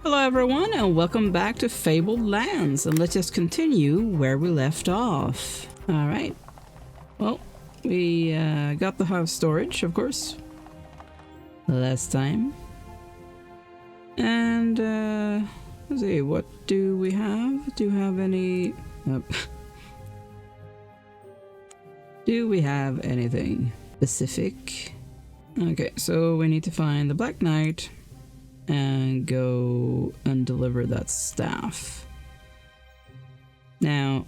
Hello everyone and welcome back to Fabled Lands, and let's just continue where we left off. Alright, well, we got the house storage, of course, last time. And let's see, what do we have? Do we have any... do we have anything specific? Okay, so we need to find the Black Knight and go and deliver that staff. Now,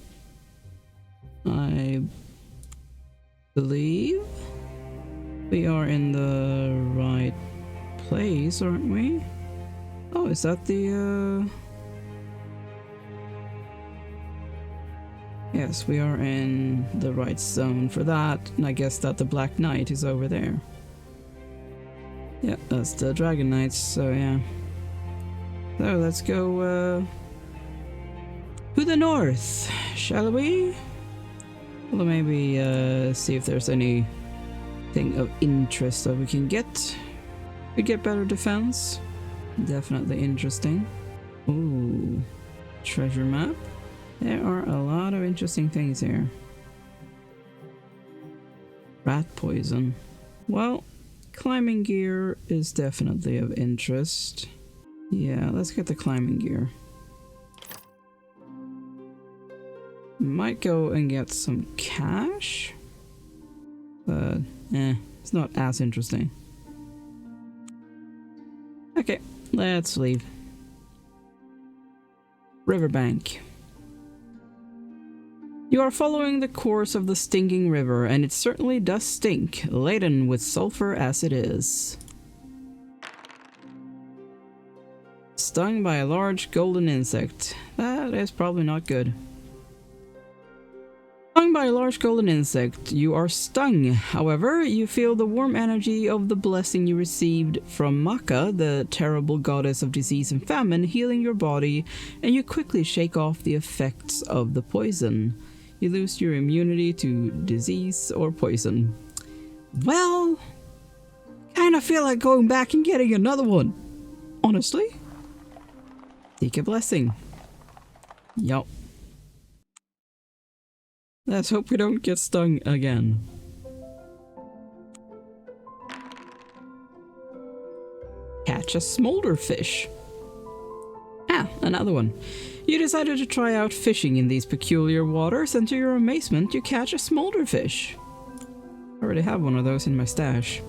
I believe we are in the right place, aren't we? Oh, is that the Yes, we are in the right zone for that, and I guess that the Black Knight is over there. Yeah, that's the Dragon Knights, so yeah. So let's go to the north, shall we? Well, maybe see if there's anything of interest that we can get. We get better defense. Definitely interesting. Ooh, treasure map. There are a lot of interesting things here. Rat poison. Well, climbing gear is definitely of interest. Yeah, let's get the climbing gear. Might go and get some cash, but it's not as interesting. Okay, let's leave. Riverbank. You are following the course of the stinking river, and it certainly does stink, laden with sulfur as it is. Stung by a large golden insect. That is probably not good. Stung by a large golden insect. You are stung. However, you feel the warm energy of the blessing you received from Maka, the terrible goddess of disease and famine, healing your body, and you quickly shake off the effects of the poison. You lose your immunity to disease or poison. Well, kinda feel like going back and getting another one. Honestly. Seek a blessing. Yup. Let's hope we don't get stung again. Catch a smolder fish. Ah, another one. You decided to try out fishing in these peculiar waters, and to your amazement, you catch a smolder fish. I already have one of those in my stash.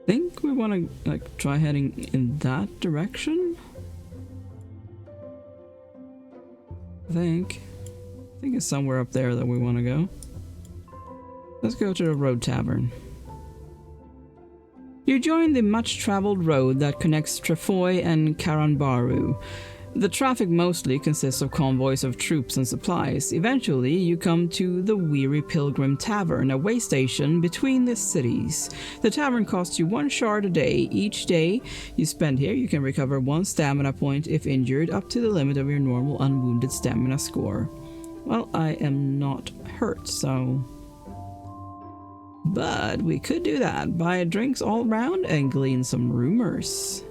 Think we want to like try heading in that direction. I think it's somewhere up there that we want to go. Let's go to the Road Tavern. You join the much-traveled road that connects Trefoy and Karanbaru. The traffic mostly consists of convoys of troops and supplies. Eventually, you come to the Weary Pilgrim Tavern, a way station between the cities. The tavern costs you 1 shard a day. Each day you spend here, you can recover 1 stamina point if injured, up to the limit of your normal unwounded stamina score. Well, I am not hurt, so... but we could do that. Buy drinks all around and glean some rumors.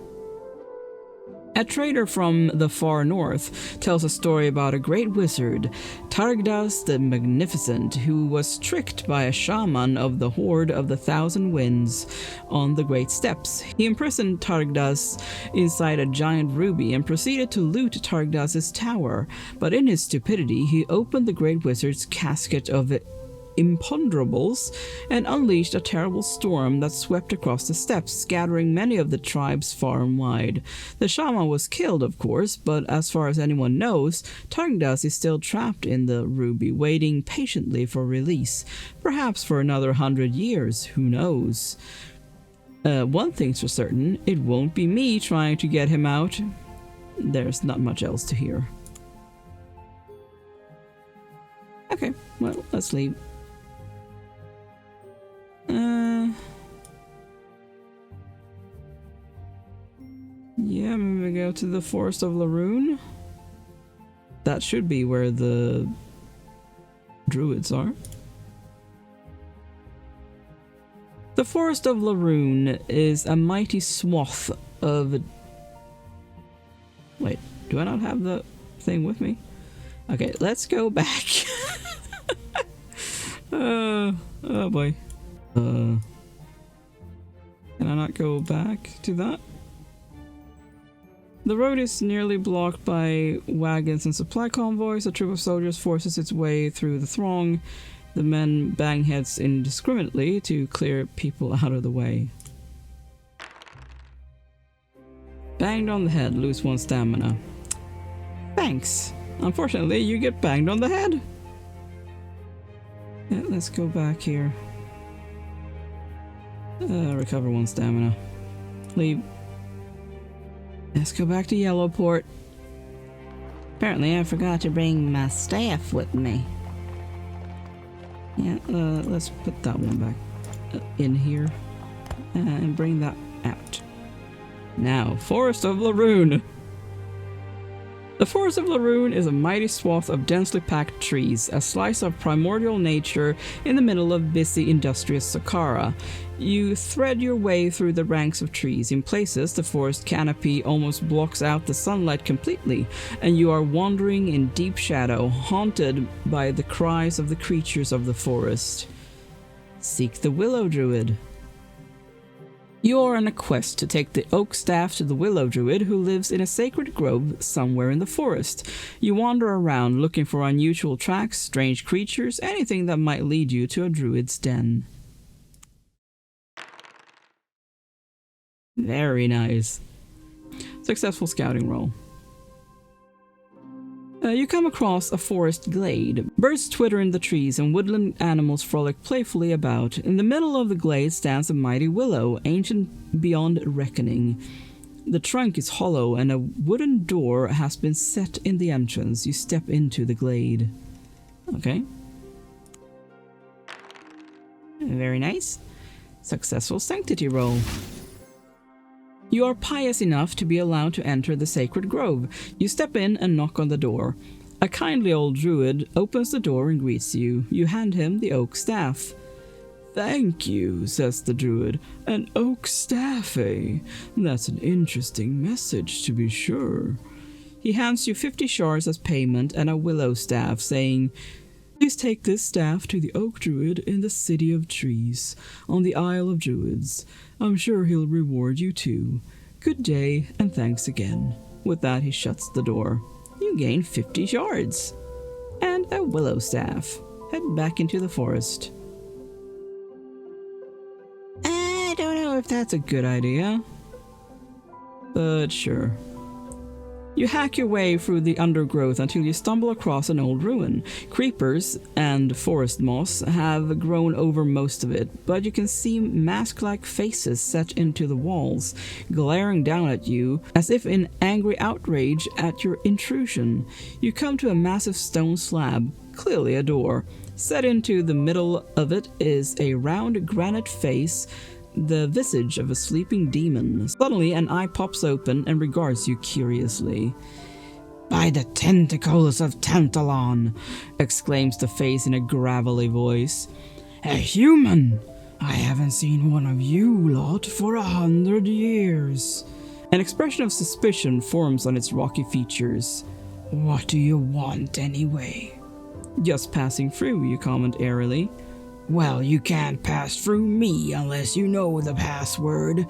A trader from the far north tells a story about a great wizard, Targdas the Magnificent, who was tricked by a shaman of the Horde of the Thousand Winds on the Great Steppes. He imprisoned Targdas inside a giant ruby and proceeded to loot Targdas' tower, but in his stupidity he opened the great wizard's casket of imponderables and unleashed a terrible storm that swept across the steppes, scattering many of the tribes far and wide. The shaman was killed, of course, but as far as anyone knows, Targdas is still trapped in the ruby, waiting patiently for release. Perhaps for another 100 years, who knows? One thing's for certain, it won't be me trying to get him out. There's not much else to hear. Okay, well, let's leave. Yeah, maybe go to the Forest of Laroon. That should be where the druids are. The Forest of Laroon is a mighty swath of... Wait, do I not have the thing with me? Okay, let's go back. Oh boy. Can I not go back to that? The road is nearly blocked by wagons and supply convoys. A troop of soldiers forces its way through the throng. The men bang heads indiscriminately to clear people out of the way. Banged on the head, lose 1 stamina. Thanks. Unfortunately, you get banged on the head. Yeah, let's go back here. Recover 1 stamina. Leave. Let's go back to Yellowport. Apparently I forgot to bring my staff with me. Yeah, let's put that one back in here. And bring that out. Now, Forest of Laroon. The Forest of Laroon is a mighty swath of densely packed trees, a slice of primordial nature in the middle of busy, industrious Sokara. You thread your way through the ranks of trees. In places, the forest canopy almost blocks out the sunlight completely, and you are wandering in deep shadow, haunted by the cries of the creatures of the forest. Seek the Willow Druid. You are on a quest to take the oak staff to the Willow Druid, who lives in a sacred grove somewhere in the forest. You wander around looking for unusual tracks, strange creatures, anything that might lead you to a druid's den. Very nice. Successful scouting roll. You come across a forest glade. Birds twitter in the trees and woodland animals frolic playfully about. In the middle of the glade stands a mighty willow, ancient beyond reckoning. The trunk is hollow and a wooden door has been set in the entrance. You step into the glade. Okay. Very nice. Successful sanctity roll. You are pious enough to be allowed to enter the sacred grove. You step in and knock on the door. A kindly old druid opens the door and greets you. You hand him the oak staff. "Thank you," says the druid. "An oak staff, eh? That's an interesting message, to be sure." He hands you 50 shards as payment and a willow staff, saying, "Please take this staff to the oak druid in the City of Trees, on the Isle of Druids. I'm sure he'll reward you too. Good day, and thanks again." With that, he shuts the door. You gain 50 shards and a willow staff. Head back into the forest. I don't know if that's a good idea, but sure. You hack your way through the undergrowth until you stumble across an old ruin. Creepers and forest moss have grown over most of it, but you can see mask-like faces set into the walls, glaring down at you as if in angry outrage at your intrusion. You come to a massive stone slab, clearly a door. Set into the middle of it is a round granite face, the visage of a sleeping demon. Suddenly, an eye pops open and regards you curiously. "By the tentacles of Tantalon!" exclaims the face in a gravelly voice. "A human! I haven't seen one of you lot for 100 years. An expression of suspicion forms on its rocky features. "What do you want anyway?" "Just passing through," you comment airily. "Well, you can't pass through me unless you know the password,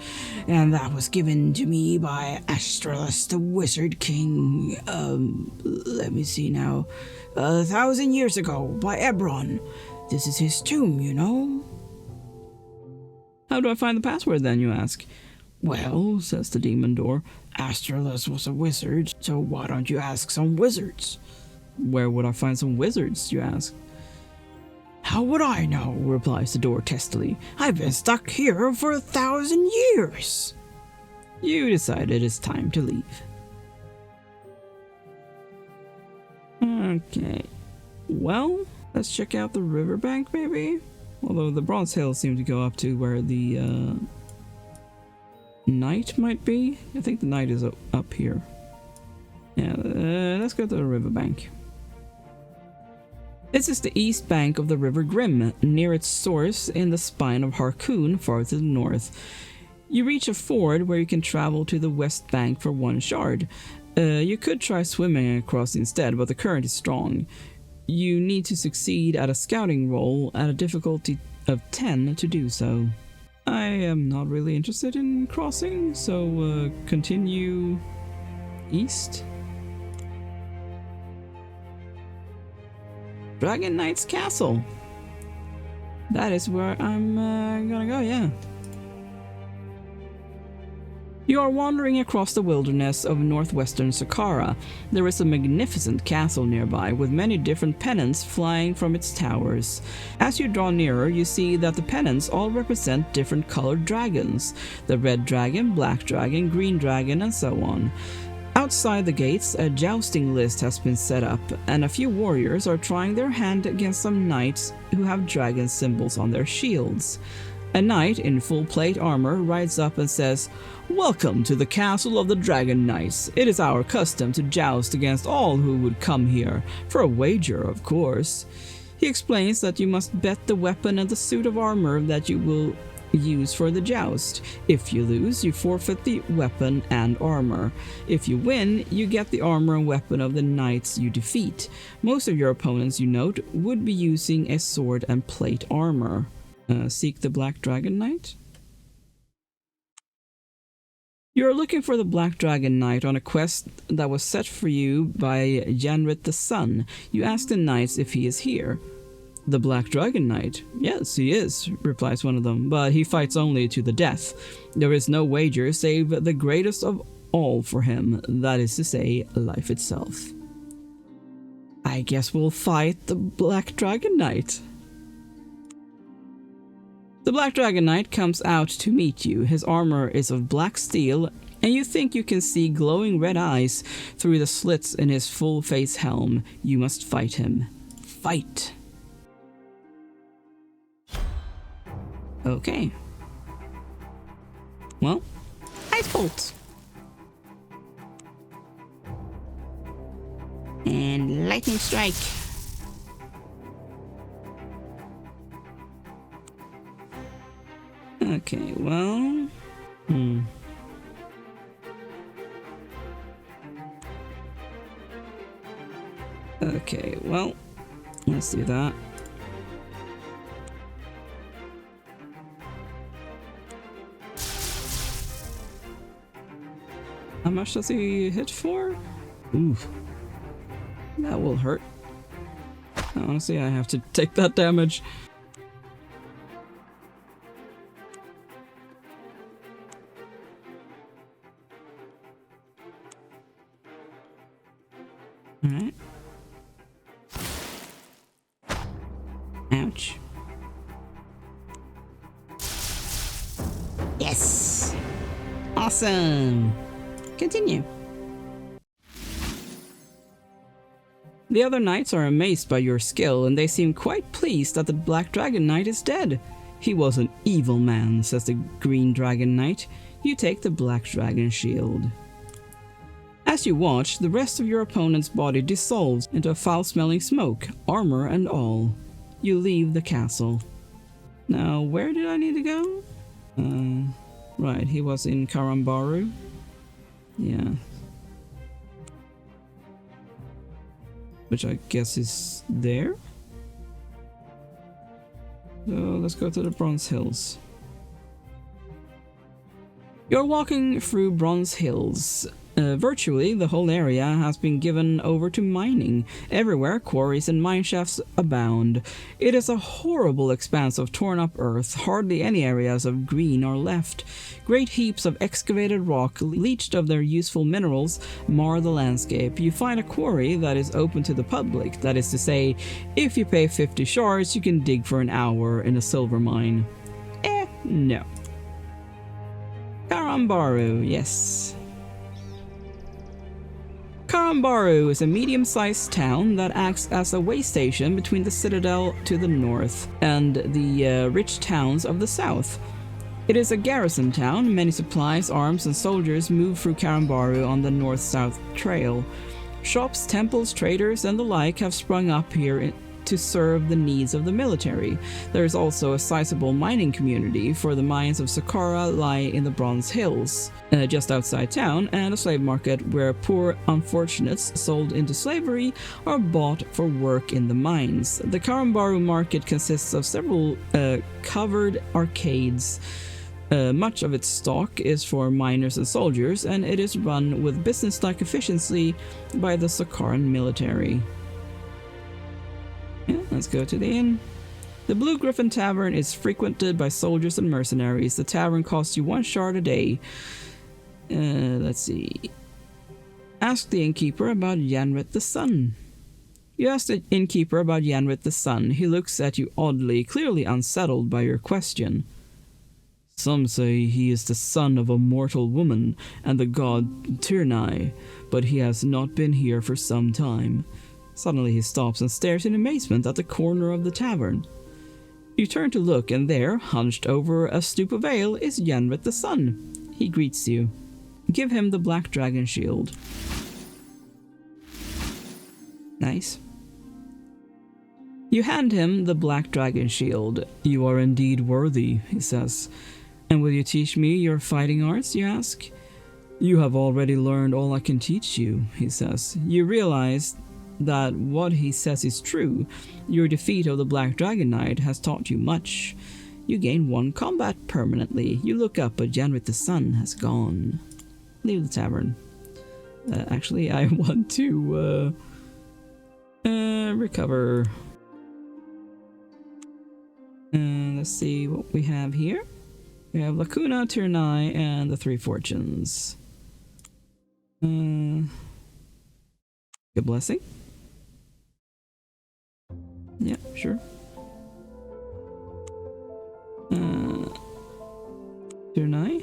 and that was given to me by Astralis, the Wizard King, let me see now, 1,000 years ago, by Ebron. This is his tomb, you know." "How do I find the password then," you ask. "Well," says the demon door, "Astralis was a wizard, so why don't you ask some wizards?" "Where would I find some wizards," you ask. "How would I know?" replies the door testily. "I've been stuck here for 1,000 years. You decide it is time to leave. Okay. Well, let's check out the riverbank maybe? Although the Bronze Hills seem to go up to where the night might be. I think the night is up here. Yeah, let's go to the riverbank. This is the east bank of the River Grim, near its source in the spine of Harkoon, far to the north. You reach a ford where you can travel to the west bank for 1 shard. You could try swimming across instead, but the current is strong. You need to succeed at a scouting roll at a difficulty of 10 to do so. I am not really interested in crossing, so continue east. Dragon Knight's Castle. That is where I'm gonna go, yeah. You are wandering across the wilderness of northwestern Sokara. There is a magnificent castle nearby, with many different pennants flying from its towers. As you draw nearer, you see that the pennants all represent different colored dragons. The red dragon, black dragon, green dragon, and so on. Outside the gates, a jousting list has been set up, and a few warriors are trying their hand against some knights who have dragon symbols on their shields. A knight in full plate armor rides up and says, "Welcome to the castle of the Dragon Knights. It is our custom to joust against all who would come here, for a wager, of course." He explains that you must bet the weapon and the suit of armor that you will use for the joust. If you lose, you forfeit the weapon and armor. If you win, you get the armor and weapon of the knights you defeat. Most of your opponents, you note, would be using a sword and plate armor. Seek the Black Dragon Knight? You are looking for the Black Dragon Knight on a quest that was set for you by Janrit the Sun. You ask the knights if he is here. "The Black Dragon Knight? Yes, he is," replies one of them, "but he fights only to the death. There is no wager save the greatest of all for him, that is to say, life itself." I guess we'll fight the Black Dragon Knight. The Black Dragon Knight comes out to meet you. His armor is of black steel, and you think you can see glowing red eyes through the slits in his full-face helm. You must fight him. Fight! Okay. Well, Ice Bolt. And Lightning Strike. Okay, well... Okay, well, let's do that. How much does he hit for? Oof. That will hurt. Honestly, I have to take that damage. Alright. Ouch. Yes! Awesome! Continue. The other knights are amazed by your skill, and they seem quite pleased that the Black Dragon Knight is dead. "He was an evil man," says the Green Dragon Knight. You take the Black Dragon Shield. As you watch, the rest of your opponent's body dissolves into a foul-smelling smoke, armor and all. You leave the castle. Now, where did I need to go? Right, he was in Karambaru. Yeah. Which I guess is there? So let's go to the Bronze Hills. You're walking through Bronze Hills. Virtually, the whole area has been given over to mining. Everywhere, quarries and mineshafts abound. It is a horrible expanse of torn-up earth. Hardly any areas of green are left. Great heaps of excavated rock, leached of their useful minerals, mar the landscape. You find a quarry that is open to the public. That is to say, if you pay 50 shards, you can dig for an hour in a silver mine. No. Karambaru, yes. Karambaru is a medium-sized town that acts as a way station between the citadel to the north and the rich towns of the south. It is a garrison town. Many supplies, arms, and soldiers move through Karambaru on the north-south trail. Shops, temples, traders, and the like have sprung up here to serve the needs of the military. There is also a sizable mining community, for the mines of Sokara lie in the Bronze Hills, just outside town, and a slave market where poor unfortunates sold into slavery are bought for work in the mines. The Karambaru market consists of several covered arcades. Much of its stock is for miners and soldiers, and it is run with business-like efficiency by the Sokaran military. Yeah, let's go to the inn. The Blue Griffin Tavern is frequented by soldiers and mercenaries. The tavern costs you 1 shard a day. Let's see. Ask the innkeeper about Yanrit the Sun. You ask the innkeeper about Yanrit the Sun. He looks at you oddly, clearly unsettled by your question. Some say he is the son of a mortal woman and the god Tyrnai, but he has not been here for some time. Suddenly he stops and stares in amazement at the corner of the tavern. You turn to look, and there, hunched over a stoop of ale, is Yanrit the Sun. He greets you. Give him the black dragon shield. Nice. You hand him the black dragon shield. You are indeed worthy, he says. And will you teach me your fighting arts, you ask? You have already learned all I can teach you, he says. You realize that what he says is true. Your defeat of the Black Dragon Knight has taught you much. You gain 1 combat permanently. You look up, but Yanrit the Sun has gone. Leave the tavern. Actually, I want to recover. Let's see what we have here. We have Lacuna, Tyrnai, and the 3 Fortunes. Good blessing. Yeah, sure. Tyrnai.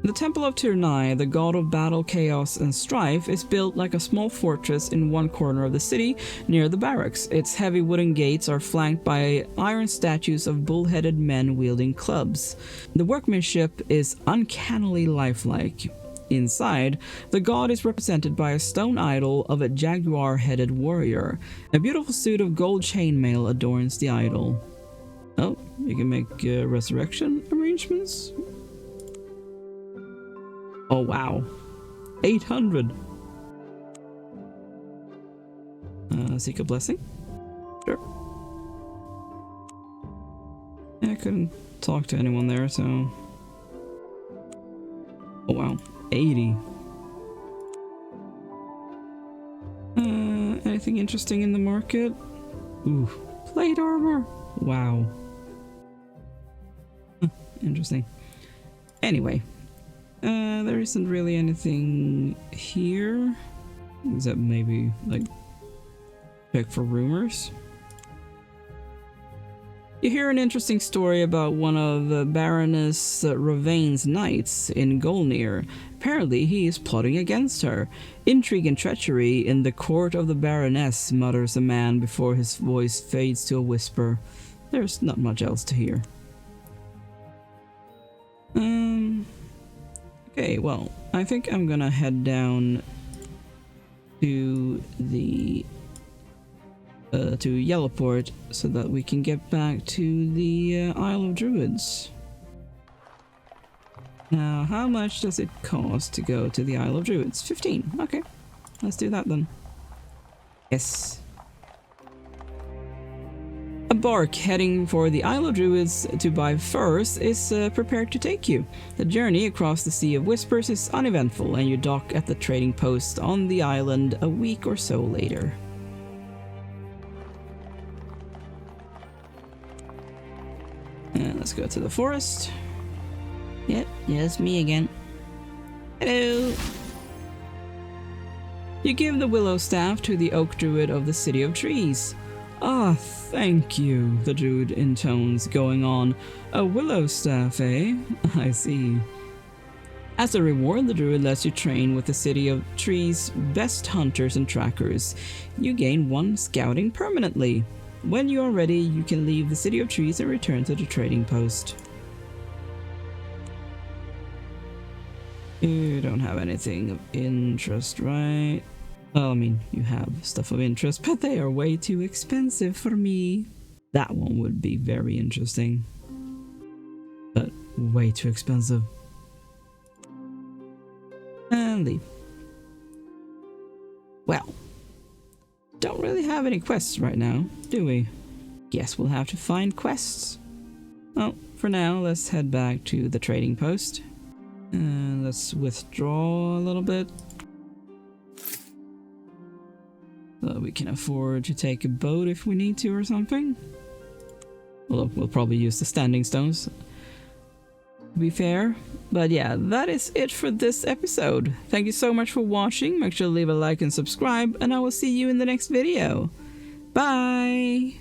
The Temple of Tyrnai, the god of battle, chaos, and strife, is built like a small fortress in one corner of the city, near the barracks. Its heavy wooden gates are flanked by iron statues of bull-headed men wielding clubs. The workmanship is uncannily lifelike. Inside, the god is represented by a stone idol of a jaguar-headed warrior. A beautiful suit of gold chainmail adorns the idol. Oh, you can make resurrection arrangements? Oh wow, 800. Seek a blessing? Sure. Yeah, I couldn't talk to anyone there, so... Oh wow, 80. Anything interesting in the market? Ooh, plate armor! Wow. Interesting. Anyway. There isn't really anything here. Except maybe, like, check for rumors. You hear an interesting story about one of Baroness Ravain's knights in Golnir. Apparently, he is plotting against her. Intrigue and treachery in the court of the Baroness, mutters a man before his voice fades to a whisper. There's not much else to hear. Okay, well, I think I'm gonna head down to the to Yellowport so that we can get back to the Isle of Druids. Now, how much does it cost to go to the Isle of Druids? 15. Okay, let's do that then. Yes. A bark heading for the Isle of Druids to buy furs is prepared to take you. The journey across the Sea of Whispers is uneventful, and you dock at the trading post on the island a week or so later. And let's go to the forest. Yep, yeah, it's me again. Hello! You give the willow staff to the oak druid of the City of Trees. Ah, thank you, the druid intones, going on. A willow staff, eh? I see. As a reward, the druid lets you train with the City of Trees' best hunters and trackers. You gain 1 scouting permanently. When you are ready, you can leave the City of Trees and return to the trading post. You don't have anything of interest, right? Well, I mean, you have stuff of interest, but they are way too expensive for me. That one would be very interesting, but way too expensive. And leave. Well, don't really have any quests right now, do we? Guess we'll have to find quests. Well, for now, let's head back to the trading post. And let's withdraw a little bit. So we can afford to take a boat if we need to or something. Although we'll probably use the standing stones, to be fair. But yeah, that is it for this episode. Thank you so much for watching. Make sure to leave a like and subscribe, and I will see you in the next video. Bye!